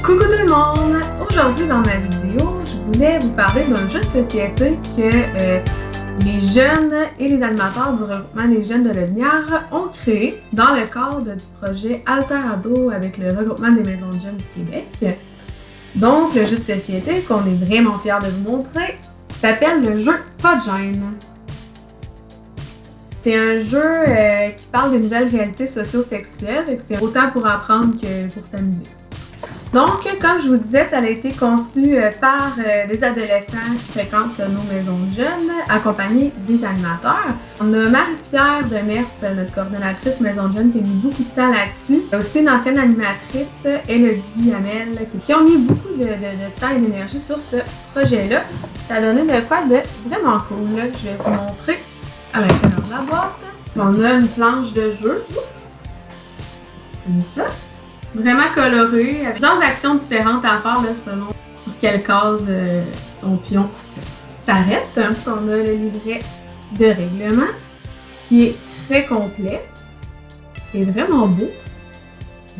Coucou tout le monde! Aujourd'hui dans ma vidéo, je voulais vous parler d'un jeu de société que les jeunes et les animateurs du regroupement des jeunes de Lotbinière ont créé dans le cadre du projet Alter Ado avec le regroupement des maisons de jeunes du Québec. Donc le jeu de société qu'on est vraiment fiers de vous montrer s'appelle le jeu Pas de gêne. C'est un jeu qui parle des nouvelles réalités socio-sexuelles, c'est autant pour apprendre que pour s'amuser. Donc, comme je vous disais, ça a été conçu par des adolescents qui fréquentent nos maisons de jeunes, accompagnés des animateurs. On a Marie-Pierre Demers, notre coordonnatrice maison de jeunes, qui a mis beaucoup de temps là-dessus. Il y a aussi une ancienne animatrice, Elodie Hamel, qui ont mis beaucoup de temps et d'énergie sur ce projet-là. Ça a donné de quoi de vraiment cool. Je vais vous montrer à l'intérieur de la boîte. On a une planche de jeu. Comme ça. Vraiment coloré, avec plusieurs actions différentes à faire là, selon sur quelle case ton pion s'arrête. On a le livret de règlement qui est très complet et vraiment beau.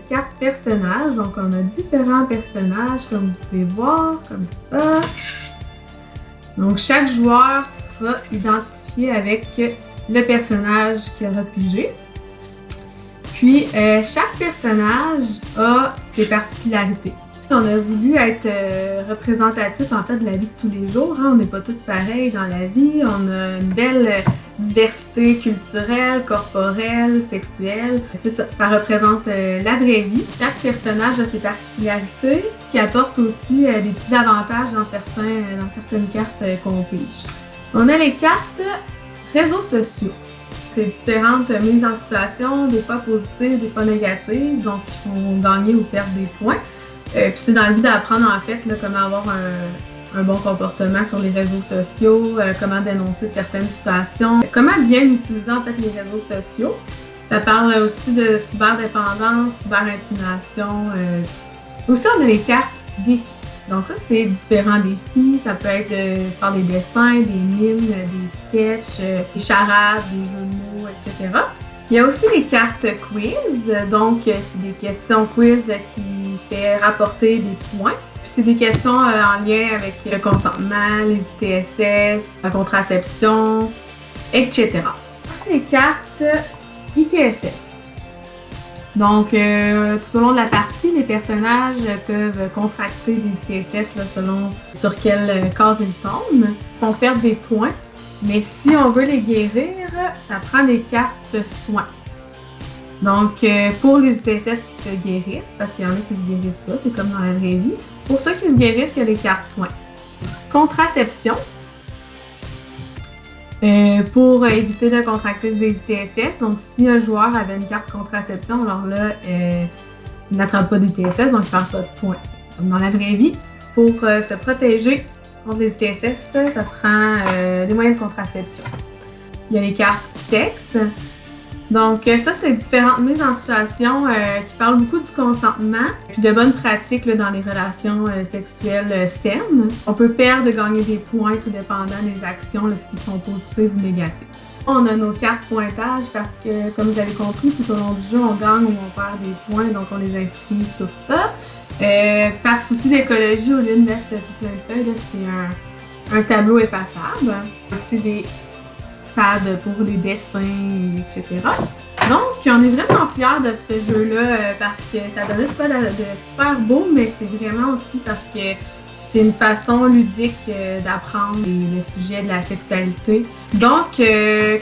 Carte personnage, donc on a différents personnages comme vous pouvez voir, comme ça. Donc chaque joueur sera identifié avec le personnage qui aura pigé. Puis, chaque personnage a ses particularités. On a voulu être représentatif en fait de la vie de tous les jours. On n'est pas tous pareils dans la vie. On a une belle diversité culturelle, corporelle, sexuelle. C'est ça, ça représente la vraie vie. Chaque personnage a ses particularités, ce qui apporte aussi des petits avantages dans certaines cartes qu'on pige. On a les cartes réseaux sociaux. C'est différentes mises en situation, des fois positives, des fois négatives, donc ils vont gagner ou perdre des points. Puis c'est dans le but d'apprendre en fait là, comment avoir un bon comportement sur les réseaux sociaux, comment dénoncer certaines situations, comment bien utiliser en fait les réseaux sociaux. Ça parle aussi de cyberdépendance, cyberintimidation. Aussi on a les cartes défis. Donc ça, c'est différents défis. Ça peut être faire des dessins, des mimes, des sketchs, des charades, des jeux de mots, etc. Il y a aussi les cartes quiz. Donc, c'est des questions quiz qui fait rapporter des points. Puis c'est des questions en lien avec le consentement, les ITSS, la contraception, etc. C'est les cartes ITSS. Donc, tout au long de la partie, les personnages peuvent contracter des ITSS là, selon sur quelle case ils tombent. Ils font perdre des points, mais si on veut les guérir, ça prend des cartes soins. Donc, pour les ITSS qui se guérissent, parce qu'il y en a qui ne se guérissent pas, c'est comme dans la vraie vie. Pour ceux qui se guérissent, il y a les cartes soins. Contraception. Pour éviter de contracter des ITSS. Donc, si un joueur avait une carte contraception, alors là, il n'attrape pas d'ITSS, donc il ne perd pas de points. Comme dans la vraie vie, pour se protéger contre les ITSS, ça prend des moyens de contraception. Il y a les cartes sexe. Donc, ça, c'est différentes mises en situation qui parlent beaucoup du consentement puis de bonnes pratiques là, dans les relations sexuelles saines. On peut perdre et gagner des points tout dépendant des actions, là, s'ils sont positives ou négatives. On a nos cartes pointage parce que, comme vous avez compris, tout au long du jeu, on gagne ou on perd des points, donc on les inscrit sur ça. Par souci d'écologie, au lieu de mettre tout plein de feuilles, c'est un tableau effaçable. Aussi des pads pour les dessins, etc. Donc, on est vraiment fiers de ce jeu-là parce que ça donne pas de super beau, mais c'est vraiment aussi parce que c'est une façon ludique d'apprendre le sujet de la sexualité. Donc,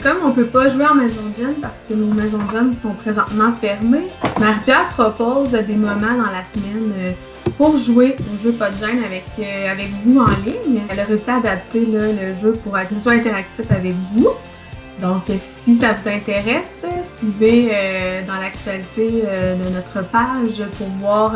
comme on peut pas jouer en maison de jeunes parce que nos maisons de jeunes sont présentement fermées, Marie-Pierre propose des moments dans la semaine pour jouer au jeu Pas de gêne avec vous en ligne. Elle a réussi à adapter là, le jeu pour qu'il soit interactif avec vous. Donc, si ça vous intéresse, suivez dans l'actualité de notre page pour voir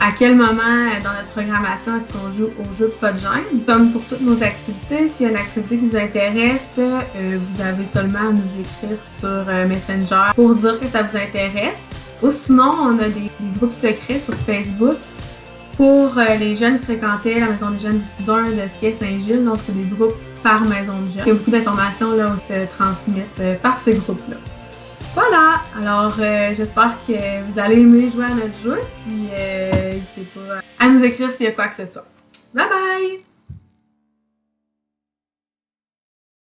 à quel moment dans notre programmation est-ce qu'on joue au jeu Pas de gêne. Comme pour toutes nos activités, s'il y a une activité qui vous intéresse, vous avez seulement à nous écrire sur Messenger pour dire que ça vous intéresse. Ou sinon, on a des groupes secrets sur Facebook pour les jeunes qui fréquentaient la maison des jeunes du Sud-Est de Skier-Saint-Gilles. Donc, c'est des groupes par maison de jeunes. Il y a beaucoup d'informations là où se transmettent par ces groupes-là. Voilà! Alors, j'espère que vous allez aimer jouer à notre jeu. Puis, n'hésitez n'hésitez pas à nous écrire s'il y a quoi que ce soit. Bye bye!